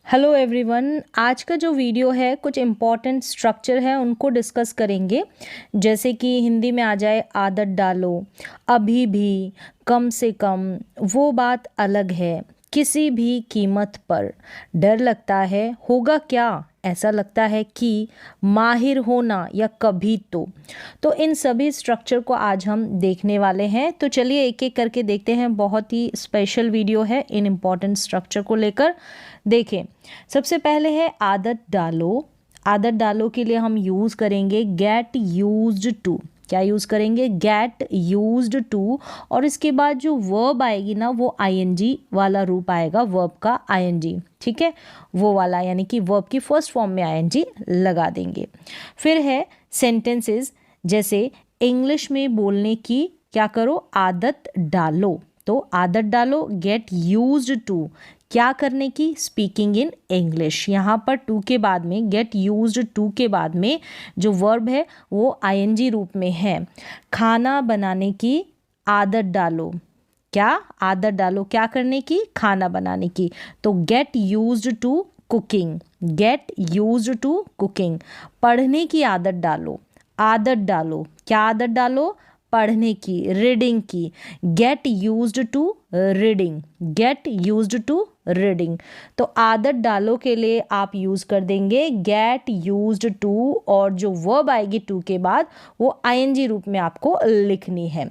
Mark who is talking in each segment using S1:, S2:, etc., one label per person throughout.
S1: Hello everyone, आज का जो वीडियो है कुछ इम्पॉर्टेंट स्ट्रक्चर है उनको डिस्कस करेंगे। जैसे कि हिंदी में आ जाए आदत डालो, अभी भी, कम से कम, वो बात अलग है, किसी भी कीमत पर, डर लगता है, होगा क्या, ऐसा लगता है कि, माहिर होना या कभी तो इन सभी स्ट्रक्चर को आज हम देखने वाले हैं। तो चलिए एक एक करके देखते हैं। बहुत ही स्पेशल वीडियो है इन इम्पॉर्टेंट स्ट्रक्चर को लेकर। देखें, सबसे पहले है आदत डालो। आदत डालो के लिए हम यूज़ करेंगे गेट यूज्ड टू। क्या यूज़ करेंगे? Get used to. और इसके बाद जो वर्ब आएगी ना वो आईएनजी वाला रूप आएगा, वर्ब का आईएनजी, ठीक है, वो वाला, यानी कि वर्ब की फर्स्ट फॉर्म में आईएनजी लगा देंगे। फिर है सेंटेंसेस, जैसे इंग्लिश में बोलने की क्या करो, आदत डालो। तो आदत डालो, गेट यूज्ड टू, क्या करने की, स्पीकिंग इन इंग्लिश। यहाँ पर टू के बाद में, गेट यूज्ड टू के बाद में जो वर्ब है वो आईएनजी रूप में है। खाना बनाने की आदत डालो, क्या आदत डालो, क्या करने की, खाना बनाने की। तो get used to cooking, get used to cooking. पढ़ने की आदत डालो, आदत डालो, क्या आदत डालो, पढ़ने की, रीडिंग की। Get used to reading, get used to reading. तो आदत डालो के लिए आप यूज़ कर देंगे गेट यूज्ड टू, और जो वर्ब आएगी टू के बाद वो आईएनजी रूप में आपको लिखनी है।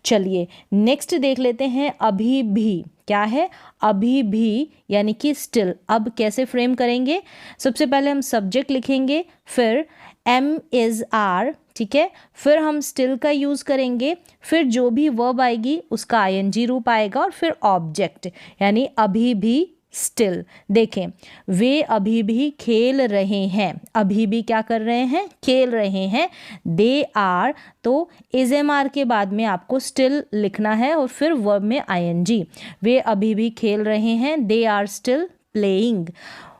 S1: चलिए नेक्स्ट देख लेते हैं, अभी भी। क्या है? अभी भी, यानी कि स्टिल। अब कैसे फ्रेम करेंगे? सबसे पहले हम सब्जेक्ट लिखेंगे, फिर एम इज़ आर, ठीक है, फिर हम स्टिल का यूज़ करेंगे, फिर जो भी वर्ब आएगी उसका आईएनजी रूप आएगा, और फिर ऑब्जेक्ट, यानी अभी भी, स्टिल। देखें, वे अभी भी खेल रहे हैं, अभी भी क्या कर रहे हैं, खेल रहे हैं। दे आर, तो इज एम आर के बाद में आपको स्टिल लिखना है और फिर वर्ब में आईएनजी। वे अभी भी खेल रहे हैं, दे आर स्टिल प्लेइंग।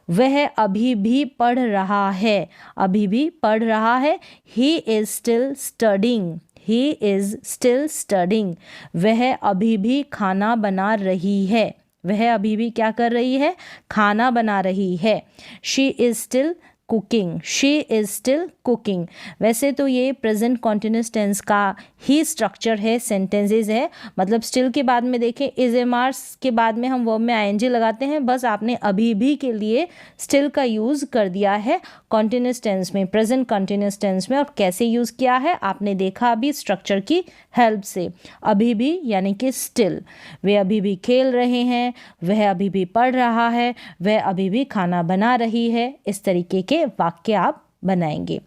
S1: वह अभी भी पढ़ रहा है, अभी भी पढ़ रहा है। He is still studying, he is still studying. वह अभी भी खाना बना रही है, वह अभी भी क्या कर रही है, खाना बना रही है। She is still cooking, she is still cooking. वैसे तो ये प्रेजेंट कॉन्टिन्यूस टेंस का ही स्ट्रक्चर है, सेंटेंसेस है। मतलब स्टिल के बाद में देखें, इज एम आर्स के बाद में हम वर्ब में आईएनजी लगाते हैं, बस आपने अभी भी के लिए स्टिल का यूज़ कर दिया है कॉन्टिन्यूस टेंस में, प्रेजेंट कॉन्टिन्यूस टेंस में। और कैसे यूज़ किया है आपने देखा अभी स्ट्रक्चर की हेल्प से। अभी भी यानी कि स्टिल। वे अभी भी खेल रहे हैं, वह अभी भी पढ़ रहा है, वह अभी भी खाना बना रही है। इस तरीके के वाक्य आप बनाएंगे।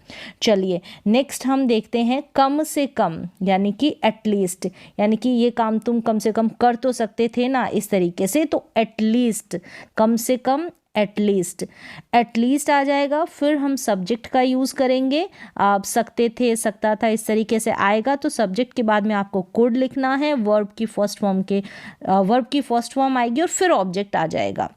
S1: चलिए नेक्स्ट हम देखते हैं कम से कम, यानी कि एटलीस्ट, यानी कि ये काम तुम कम से कम कर तो सकते थे ना, इस तरीके से। तो एटलीस्ट, कम से कम, एटलीस्ट, एटलीस्ट आ जाएगा। फिर हम सब्जेक्ट का यूज़ करेंगे, आप सकते थे, सकता था, इस तरीके से आएगा। तो सब्जेक्ट के बाद में आपको कुड लिखना है, वर्ब की फर्स्ट फॉर्म के वर्ब की फर्स्ट फॉर्म आएगी और फिर ऑब्जेक्ट आ जाएगा।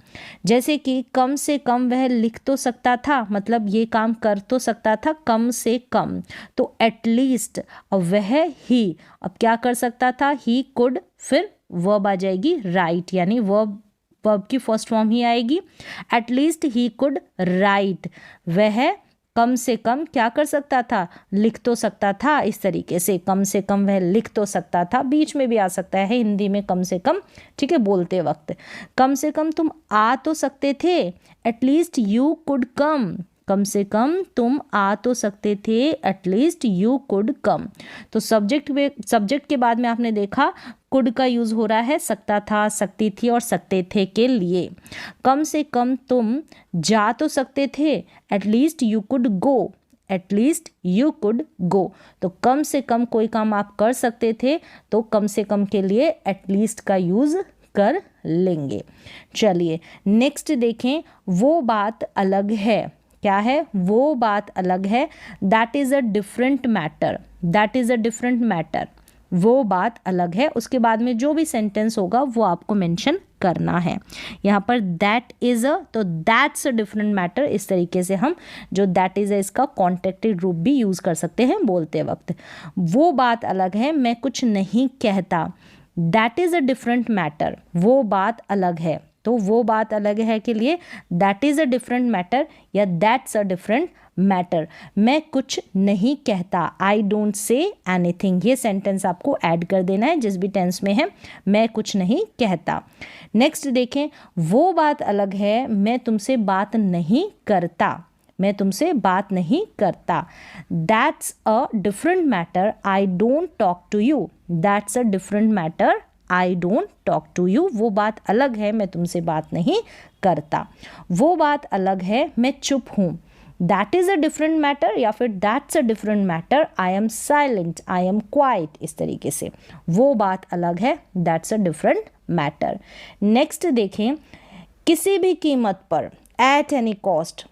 S1: जैसे कि कम से कम वह लिख तो सकता था, मतलब ये काम कर तो सकता था कम से कम। तो एटलीस्ट, अब वह ही, अब क्या कर सकता था, ही कुड, फिर वर्ब आ जाएगी राइट, यानी वर्ब की फर्स्ट फॉर्म ही आएगी। एटलीस्ट ही कुड राइट, वह कम से कम क्या कर सकता था, लिख तो सकता था। इस तरीके से कम से कम वह लिख तो सकता था, बीच में भी आ सकता है हिंदी में कम से कम, ठीक है, बोलते वक्त। कम से कम तुम आ तो सकते थे, एटलीस्ट यू कुड कम, कम से कम तुम आ तो सकते थे, एटलीस्ट यू कुड कम। तो सब्जेक्ट के बाद में आपने देखा कुड का यूज़ हो रहा है सकता था, सकती थी और सकते थे के लिए। कम से कम तुम जा तो सकते थे, at least you could go, at least you could go. तो कम से कम कोई काम आप कर सकते थे, तो कम से कम के लिए एटलीस्ट का यूज़ कर लेंगे। चलिए नेक्स्ट देखें, वो बात अलग है। क्या है? वो बात अलग है। That is a different matter, that is a different matter, वो बात अलग है। उसके बाद में जो भी सेंटेंस होगा वो आपको मेंशन करना है। यहाँ पर दैट इज़ अ, तो दैट्स अ डिफरेंट मैटर, इस तरीके से हम जो दैट इज़ अ इसका कॉन्ट्रैक्टेड रूप भी यूज़ कर सकते हैं बोलते वक्त। वो बात अलग है, मैं कुछ नहीं कहता। That is a different matter, वो बात अलग है। तो वो बात अलग है के लिए that is a different matter या दैट्स अ डिफरेंट मैटर। मैं कुछ नहीं कहता, आई डोंट से एनीथिंग, ये सेंटेंस आपको ऐड कर देना है जिस भी टेंस में है, मैं कुछ नहीं कहता। नेक्स्ट देखें, वो बात अलग है, मैं तुमसे बात नहीं करता, मैं तुमसे बात नहीं करता। That's a different matter, I don't talk to you, that's a different matter, I don't talk to you, वो बात अलग है, मैं तुमसे बात नहीं करता। वो बात अलग है, मैं चुप हूँ, that is a different matter या फिर that's a different matter, I am silent, I am quite, इस तरीके से। वो बात अलग है, that's a different matter. Next देखें, किसी भी कीमत पर, एट एनी कॉस्ट।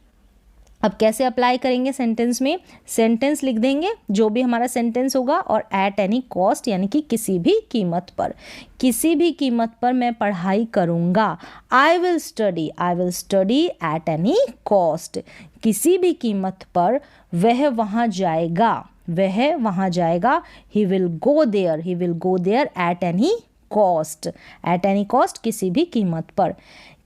S1: अब कैसे अप्लाई करेंगे सेंटेंस में, सेंटेंस लिख देंगे जो भी हमारा सेंटेंस होगा और एट एनी कॉस्ट यानी कि किसी भी कीमत पर, किसी भी कीमत पर मैं पढ़ाई करूँगा, I will study eight any cost, किसी भी कीमत पर वह वहाँ जाएगा, वह वहाँ जाएगा, he will go there at any cost, at any cost किसी भी कीमत पर।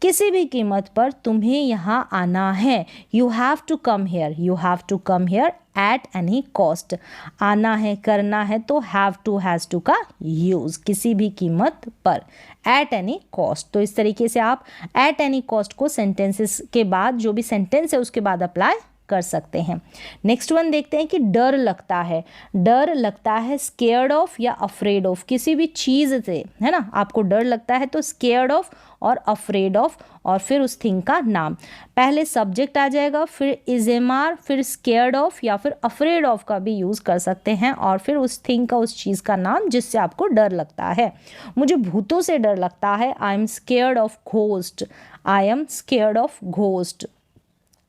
S1: किसी भी कीमत पर तुम्हें यहाँ आना है, you have to come here at any cost, आना है करना है तो हैव टू हैज़ टू का यूज़, किसी भी कीमत पर, एट एनी कॉस्ट। तो इस तरीके से आप एट एनी कॉस्ट को सेंटेंसेस के बाद, जो भी सेंटेंस है उसके बाद अप्लाई कर सकते हैं। नेक्स्ट वन देखते हैं कि डर लगता है, डर लगता है स्केयर्ड ऑफ या अफ्रेड ऑफ, किसी भी चीज़ से, है ना, आपको डर लगता है तो स्केयर्ड ऑफ और अफ्रेड ऑफ और फिर उस थिंग का नाम, पहले सब्जेक्ट आ जाएगा, फिर इज़ेमार, फिर स्केयर्ड ऑफ या फिर अफ्रेड ऑफ का भी यूज़ कर सकते हैं और फिर उस थिंग का, उस चीज़ का नाम जिससे आपको डर लगता है। मुझे भूतों से डर लगता है, I am scared of ghost, I am scared of ghost.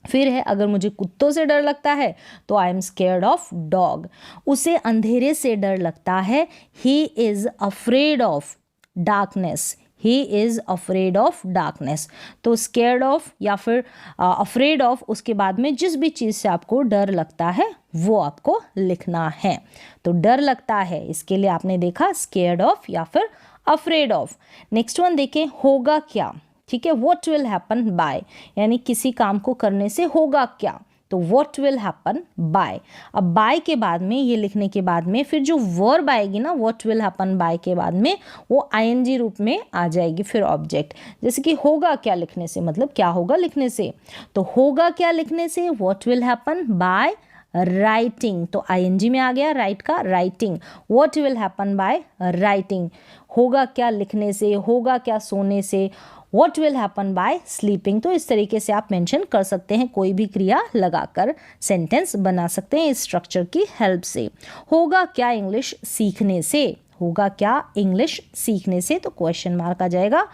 S1: फिर है, अगर मुझे कुत्तों से डर लगता है तो I am scared of dog. उसे अंधेरे से डर लगता है, he is afraid of darkness, he is afraid of darkness. तो स्केयर्ड ऑफ या फिर अफ्रेड ऑफ, उसके बाद में जिस भी चीज़ से आपको डर लगता है वो आपको लिखना है। तो डर लगता है, इसके लिए आपने देखा स्केयर्ड ऑफ या फिर अफ्रेड ऑफ। नेक्स्ट वन देखें, होगा क्या, ठीक है, व्हाट विल हैपन बाय, यानी किसी काम को करने से होगा क्या, तो व्हाट विल हैपन बाय। अब बाय के बाद में, ये लिखने के बाद में फिर जो वर्ब आएगी ना, व्हाट विल हैपन बाय के बाद में, वो आईएनजी रूप में आ जाएगी फिर ऑब्जेक्ट। जैसे कि होगा क्या लिखने से, मतलब क्या होगा लिखने से, तो होगा क्या लिखने से what will happen by writing, तो आईएनजी में आ गया राइट का, writing, what will happen by writing. होगा क्या लिखने से, होगा क्या सोने से, What will happen by sleeping। तो इस तरीके से आप मेंशन कर सकते हैं, कोई भी क्रिया लगाकर सेंटेंस बना सकते हैं इस स्ट्रक्चर की हेल्प से। होगा क्या इंग्लिश सीखने से, होगा क्या इंग्लिश सीखने से, तो क्वेश्चन मार्क आ जाएगा।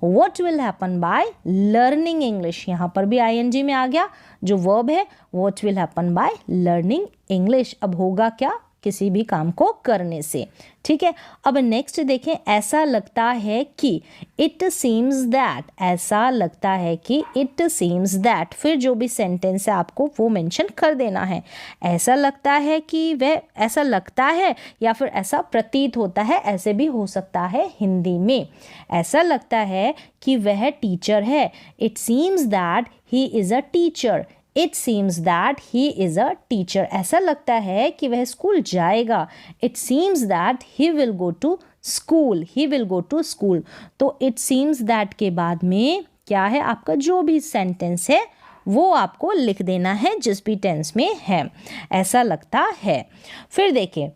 S1: What will happen by learning English, यहाँ पर भी आईएनजी में आ गया जो वर्ब है, What will happen by learning English। अब होगा क्या, किसी भी काम को करने से, ठीक है। अब नेक्स्ट देखें, ऐसा लगता है कि, इट सीम्स दैट, ऐसा लगता है कि, इट सीम्स दैट, फिर जो भी सेंटेंस है आपको वो मेंशन कर देना है। ऐसा लगता है कि वह, ऐसा लगता है या फिर ऐसा प्रतीत होता है, ऐसे भी हो सकता है हिंदी में। ऐसा लगता है कि वह टीचर है, it seems that he is a teacher, it seems that he is a teacher. ऐसा लगता है कि वह स्कूल जाएगा, it seems that he will go to school, he will go to school. तो इट सीम्स दैट के बाद में क्या है, आपका जो भी सेंटेंस है वो आपको लिख देना है जिस भी टेंस में है। ऐसा लगता है। फिर देखिए,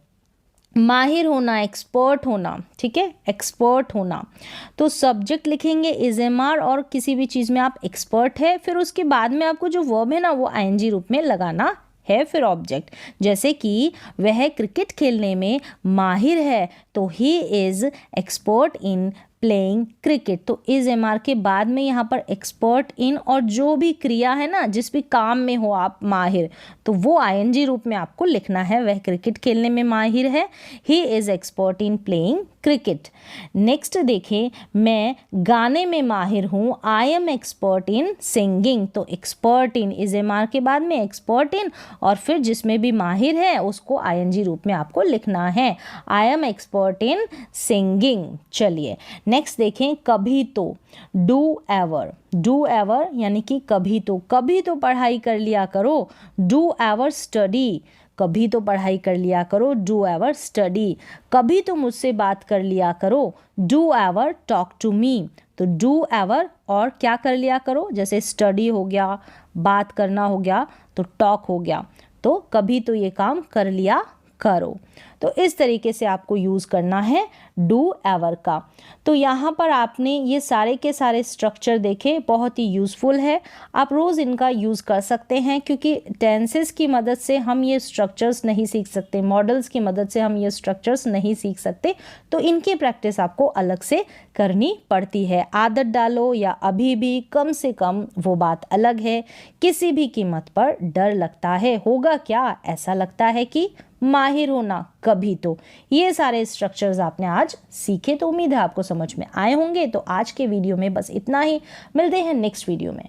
S1: माहिर होना, एक्सपर्ट होना, ठीक है, एक्सपर्ट होना, तो सब्जेक्ट लिखेंगे इज़ेमार और किसी भी चीज़ में आप एक्सपर्ट है, फिर उसके बाद में आपको जो वर्ब है ना वो आईएनजी रूप में लगाना है, फिर ऑब्जेक्ट। जैसे कि वह क्रिकेट खेलने में माहिर है, तो ही is expert in playing cricket. तो इज़ एम आर के बाद में यहाँ पर एक्सपर्ट इन और जो भी क्रिया है ना, जिस भी काम में हो आप माहिर, तो वो आईएनजी रूप में आपको लिखना है। वह क्रिकेट खेलने में माहिर है, he is expert in playing cricket. Next देखें, मैं गाने में माहिर हूँ, I am expert in singing. तो expert in, is M R के बाद में एक्सपर्ट इन और फिर जिसमें भी माहिर है उसको आईएनजी रूप में आपको लिखना है, आई एम एक्सपर्ट इन सिंगिंग। चलिए नेक्स्ट देखें कभी तो, डू एवर, डू एवर यानी कि कभी तो पढ़ाई कर लिया करो, डू एवर स्टडी, कभी तो पढ़ाई कर लिया करो, डू एवर स्टडी, कभी तो मुझसे बात कर लिया करो, do ever talk to me, तो डू एवर और क्या कर लिया करो, जैसे स्टडी हो गया, बात करना हो गया, तो टॉक हो गया, तो कभी तो ये काम कर लिया करो। तो इस तरीके से आपको यूज़ करना है डू एवर का। तो यहाँ पर आपने ये सारे के सारे स्ट्रक्चर देखे, बहुत ही यूज़फुल है, आप रोज़ इनका यूज़ कर सकते हैं, क्योंकि टेंसेस की मदद से हम ये स्ट्रक्चर्स नहीं सीख सकते, मॉडल्स की मदद से हम ये स्ट्रक्चर्स नहीं सीख सकते, तो इनकी प्रैक्टिस आपको अलग से करनी पड़ती है। आदत डालो या अभी भी, कम से कम वो बात अलग है, किसी भी कीमत पर डर लगता है, होगा क्या, ऐसा लगता है कि माहिर होना कभी तो। ये सारे स्ट्रक्चर्स आपने आज सीखे, तो उम्मीद है आपको समझ में आए होंगे। तो आज के वीडियो में बस इतना ही, मिलते हैं नेक्स्ट वीडियो में।